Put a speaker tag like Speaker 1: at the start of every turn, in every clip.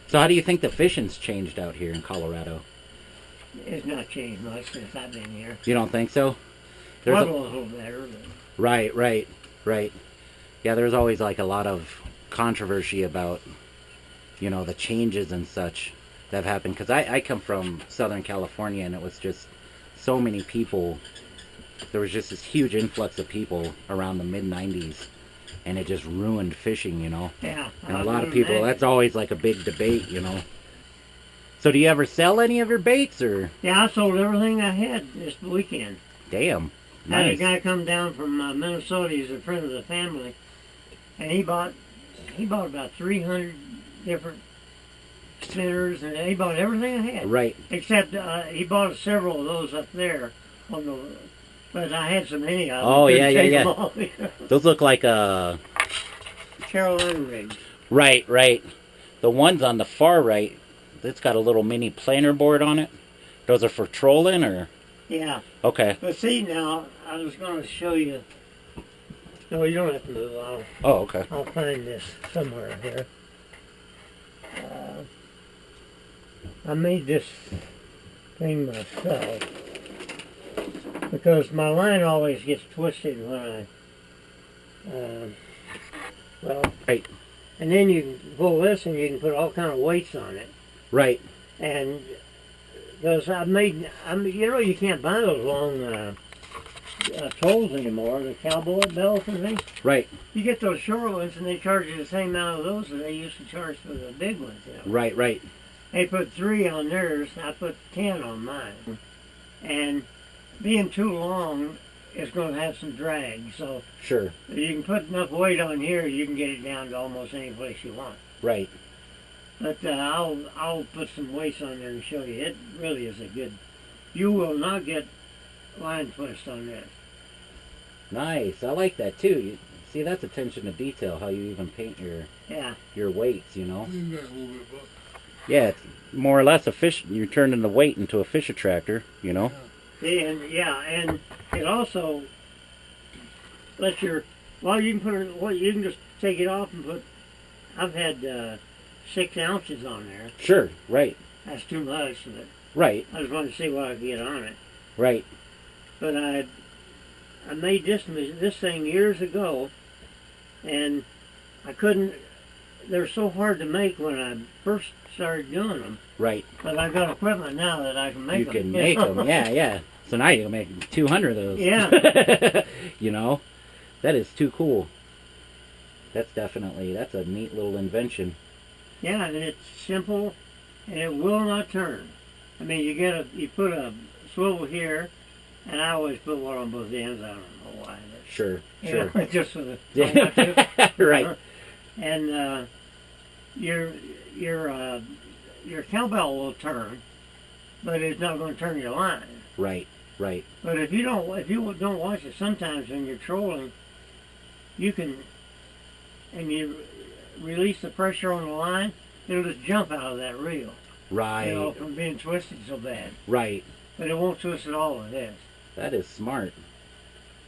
Speaker 1: So how do you think the fishing's changed out here in Colorado?
Speaker 2: It's not changed much since I've been here.
Speaker 1: You don't think so?
Speaker 2: Was a little better, but
Speaker 1: Right. Yeah, there's always like a lot of controversy about, the changes and such that have happened. Because I come from Southern California, and it was just so many people. There was just this huge influx of people around the mid-90s, and it just ruined fishing,
Speaker 2: yeah.
Speaker 1: And a lot of people, that's always like a big debate, So do you ever sell any of your baits, or?
Speaker 2: Yeah, I sold everything I had this weekend.
Speaker 1: Damn.
Speaker 2: I had a
Speaker 1: Nice.
Speaker 2: guy come down from Minnesota. He's a friend of the family, and he bought about 300 different spinners, and he bought everything I had.
Speaker 1: Right.
Speaker 2: Except he bought several of those up there on the. But I had so many of them.
Speaker 1: Oh,
Speaker 2: I couldn't
Speaker 1: yeah.
Speaker 2: take them all.
Speaker 1: Those look like
Speaker 2: Carolina rigs.
Speaker 1: Right. The ones on the far right, it's got a little mini planer board on it. Those are for trolling, or?
Speaker 2: Yeah.
Speaker 1: Okay.
Speaker 2: But see now, I was going to show you. No, you don't have to move.
Speaker 1: Oh, okay.
Speaker 2: I'll find this somewhere here. I made this thing myself because my line always gets twisted when
Speaker 1: Right.
Speaker 2: and then you can pull this and you can put all kind of weights on it.
Speaker 1: Right.
Speaker 2: And because you can't buy those long tolls anymore, the cowboy belts and things.
Speaker 1: Right.
Speaker 2: You get those short ones and they charge you the same amount of those that they used to charge for the big ones.
Speaker 1: Right.
Speaker 2: They put 3 on theirs, I put 10 on mine. And being too long is going to have some drag, so
Speaker 1: Sure.
Speaker 2: if you can put enough weight on here, you can get it down to almost any place you want.
Speaker 1: Right.
Speaker 2: But I'll put some weights on there and show you. It really is a good. You will not get line twist on this.
Speaker 1: Nice. I like that too. See, that's attention to detail. How you even paint your weights. Yeah, it's more or less a fish. You're turning the weight into a fish attractor.
Speaker 2: See, and it also lets you can put it. Well, you can just take it off and put. I've had 6 ounces on there.
Speaker 1: Sure. Right.
Speaker 2: That's too much, but
Speaker 1: Right.
Speaker 2: I just wanted to see what I could get on it.
Speaker 1: Right.
Speaker 2: But I made this thing years ago, and I couldn't. They're so hard to make when I first started doing them.
Speaker 1: Right.
Speaker 2: But I've got equipment now that I can make them.
Speaker 1: You can make them. Yeah. So now you can make 200 of those.
Speaker 2: Yeah.
Speaker 1: That is too cool. That's a neat little invention.
Speaker 2: Yeah, and it's simple, and it will not turn. I mean, you put a swivel here, and I always put one on both ends. I don't know why.
Speaker 1: Sure.
Speaker 2: Just for the
Speaker 1: Right.
Speaker 2: And your cowbell will turn, but it's not going to turn your line.
Speaker 1: Right.
Speaker 2: But if you don't watch it, sometimes when you're trolling, you can, and you release the pressure on the line, it'll just jump out of that reel.
Speaker 1: Right.
Speaker 2: From being twisted so bad.
Speaker 1: Right.
Speaker 2: But it won't twist at all with this.
Speaker 1: That is smart.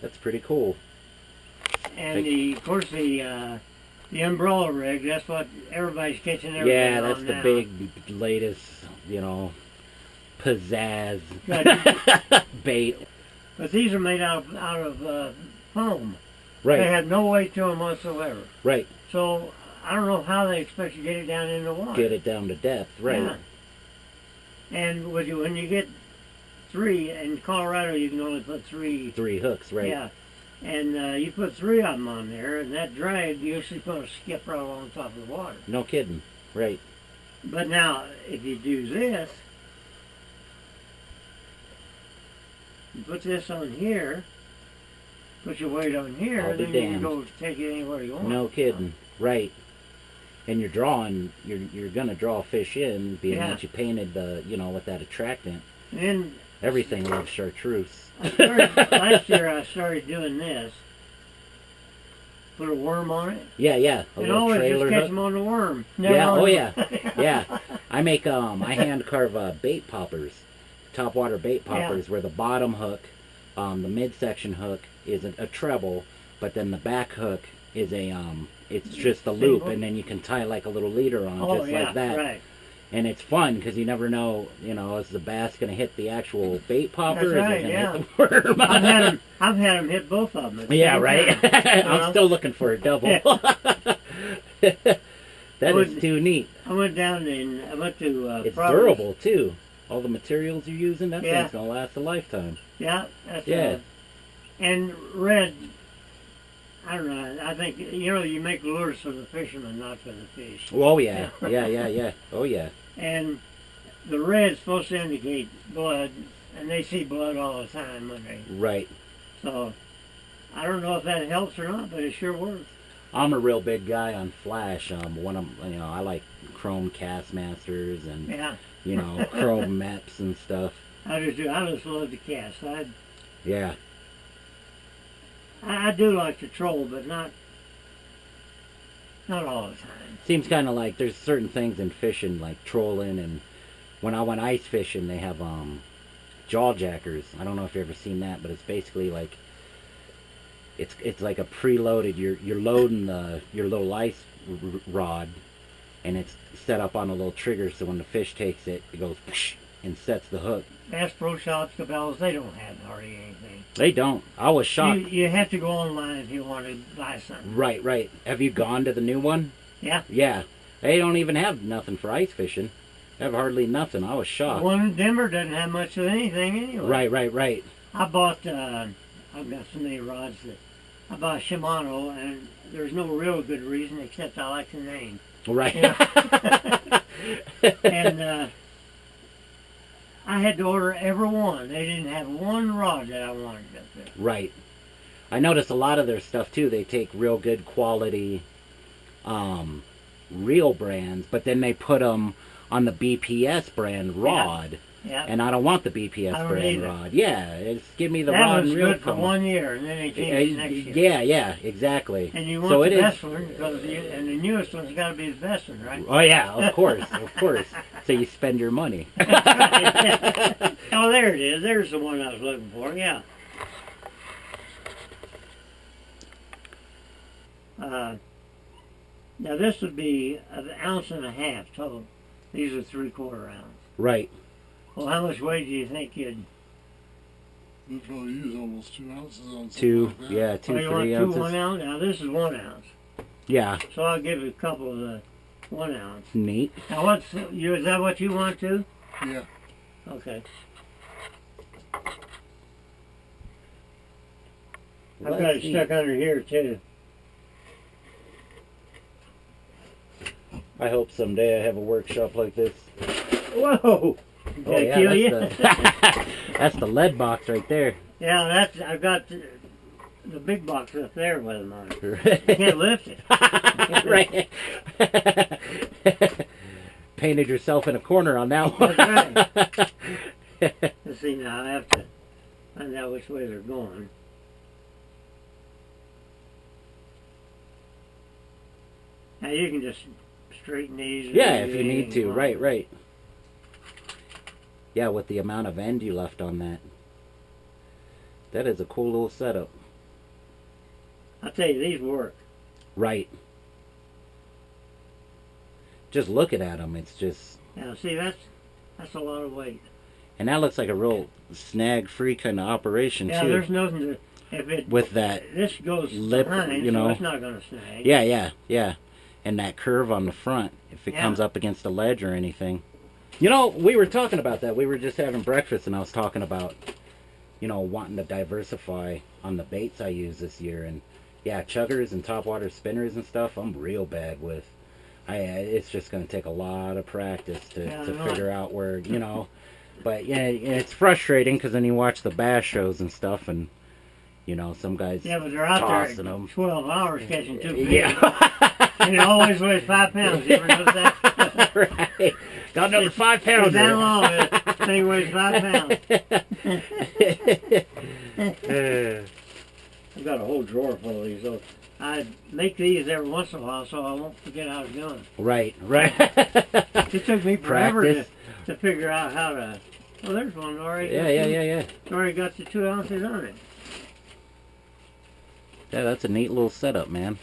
Speaker 1: That's pretty cool.
Speaker 2: And of course the umbrella rig, that's what everybody's catching everything
Speaker 1: Yeah,
Speaker 2: on
Speaker 1: that's the
Speaker 2: now.
Speaker 1: big latest, pizzazz bait.
Speaker 2: But these are made out of foam.
Speaker 1: Right.
Speaker 2: They have no weight to them whatsoever.
Speaker 1: Right.
Speaker 2: So I don't know how they expect you to get it down in the water.
Speaker 1: Get it down to depth. Right.
Speaker 2: Yeah. And when you get 3, in Colorado you can only put 3.
Speaker 1: 3 hooks, right.
Speaker 2: Yeah. And you put 3 of them on there, and that drag usually going to skip right along top of the water.
Speaker 1: No kidding. Right.
Speaker 2: But now, if you do this, you put this on here, put your weight on here,
Speaker 1: I'll be
Speaker 2: then you
Speaker 1: damned.
Speaker 2: can go take it anywhere you want.
Speaker 1: No kidding. Right. And you're gonna draw fish in, being that you painted the, with that attractant.
Speaker 2: And then
Speaker 1: Everything loves chartreuse.
Speaker 2: last year I started doing this. Put a worm on it.
Speaker 1: Yeah. A
Speaker 2: And
Speaker 1: little
Speaker 2: always just
Speaker 1: trailer
Speaker 2: catch
Speaker 1: hook.
Speaker 2: them on the worm.
Speaker 1: Yeah.
Speaker 2: on
Speaker 1: Oh
Speaker 2: the-
Speaker 1: yeah. I make I hand carve bait poppers, topwater bait poppers, where the bottom hook, the midsection hook is a treble, but then the back hook is a it's just a loop, and then you can tie like a little leader on, just like that.
Speaker 2: Right.
Speaker 1: And it's fun because you never know, is the bass going to hit the actual bait popper?
Speaker 2: That's right,
Speaker 1: is it going to hit the worm?
Speaker 2: I've had them hit both of them.
Speaker 1: Yeah, right. I'm still looking for a double. That is too neat.
Speaker 2: I went to
Speaker 1: it's
Speaker 2: Providence.
Speaker 1: durable too. All the materials you're using, that thing's going to last a lifetime.
Speaker 2: Yeah, that's and red, I don't know, I think, you make lures for the fishermen, not for the fish.
Speaker 1: Oh, yeah. Yeah. Oh, yeah.
Speaker 2: And the red's supposed to indicate blood, and they see blood all the time when they...
Speaker 1: Right.
Speaker 2: So, I don't know if that helps or not, but it sure works.
Speaker 1: I'm a real big guy on flash. I like chrome Castmasters and, chrome maps and stuff.
Speaker 2: I just do. I just love to cast.
Speaker 1: Yeah.
Speaker 2: I do like to troll, but not all the time.
Speaker 1: Seems kind of like there's certain things in fishing, like trolling, and when I went ice fishing, they have jaw jackers. I don't know if you've ever seen that, but it's basically like it's like a preloaded. You're loading your little ice rod, and it's set up on a little trigger, so when the fish takes it, it goes and sets the hook.
Speaker 2: Bass Pro Shops, Cabela's, they don't have hardly anything.
Speaker 1: They don't. I was shocked.
Speaker 2: You have to go online if you want to buy something.
Speaker 1: Right. Have you gone to the new one?
Speaker 2: Yeah.
Speaker 1: Yeah. They don't even have nothing for ice fishing. They have hardly nothing. I was shocked.
Speaker 2: The one in Denver doesn't have much of anything anyway.
Speaker 1: Right.
Speaker 2: I bought, I've got so many rods that I bought a Shimano, and there's no real good reason except I like the name.
Speaker 1: Right.
Speaker 2: And I had to order every one. They didn't have one rod that I wanted up there.
Speaker 1: Right. I noticed a lot of their stuff too. They take real good quality, real brands, but then they put them on the BPS brand rod.
Speaker 2: Yeah.
Speaker 1: And I don't want the BPS brand rod. Yeah, it's give me the
Speaker 2: that
Speaker 1: rod
Speaker 2: was
Speaker 1: and real
Speaker 2: good for 1 year, and then they changed it next year.
Speaker 1: Yeah, exactly.
Speaker 2: And you want the best one, because and the newest one's got to be the best one, right?
Speaker 1: Oh yeah, of course. So you spend your money.
Speaker 2: Oh, there it is. There's the one I was looking for. Yeah. Now this would be an ounce and a half total. These are 3/4 ounce.
Speaker 1: Right.
Speaker 2: Well, how much weight do you think you'd?
Speaker 3: We'll probably use almost 2 ounces on
Speaker 1: two,
Speaker 3: like that.
Speaker 1: yeah, 2, 3
Speaker 2: ounces.
Speaker 1: 2
Speaker 2: 1 ounce? Now this is 1 ounce.
Speaker 1: Yeah.
Speaker 2: So I'll give you a couple of the 1 ounce.
Speaker 1: Neat.
Speaker 2: Now is that what you want to?
Speaker 3: Yeah.
Speaker 2: Okay. I've got it stuck under here too.
Speaker 1: I hope someday I have a workshop like this.
Speaker 2: Whoa! Did I kill you?
Speaker 1: That's the lead box right there.
Speaker 2: Yeah, I've got the big box up there with them on it. I can't lift it.
Speaker 1: Right. Painted yourself in a corner on that one.
Speaker 2: That's right. Let's see now, I have to find out which way they're going. Now you can just straighten these.
Speaker 1: Yeah, if you need to. Right. Yeah, with the amount of end you left on that. That is a cool little setup.
Speaker 2: I'll tell you, these work.
Speaker 1: Right. Just looking at them, it's just...
Speaker 2: Now, see, that's a lot of weight.
Speaker 1: And that looks like a real snag-free kind of operation,
Speaker 2: yeah,
Speaker 1: too.
Speaker 2: Yeah, there's nothing to... If it,
Speaker 1: with that
Speaker 2: this goes
Speaker 1: lip,
Speaker 2: behind,
Speaker 1: you know.
Speaker 2: So it's not going to snag.
Speaker 1: Yeah. And that curve on the front, if it comes up against a ledge or anything. You know, we were talking about that. We were just having breakfast, and I was talking about, wanting to diversify on the baits I use this year. And, yeah, chuggers and topwater spinners and stuff, I'm real bad with. It's just going to take a lot of practice to figure out where, But, yeah, it's frustrating because then you watch the bass shows and stuff, and, some guys
Speaker 2: but they're out there
Speaker 1: them.
Speaker 2: 12 hours catching 2 fish.
Speaker 1: Yeah.
Speaker 2: And it always weighs 5 pounds. You ever notice that?
Speaker 1: Right. Got another 5 pounds.
Speaker 2: It's that long. This thing weighs 5 pounds. I've got a whole drawer full of these. So I make these every once in a while so I won't forget how it's going.
Speaker 1: Right.
Speaker 2: It took me forever to figure out how to... Well, there's one already.
Speaker 1: Yeah.
Speaker 2: It's already got the 2 ounces on it.
Speaker 1: Yeah, that's a neat little setup, man.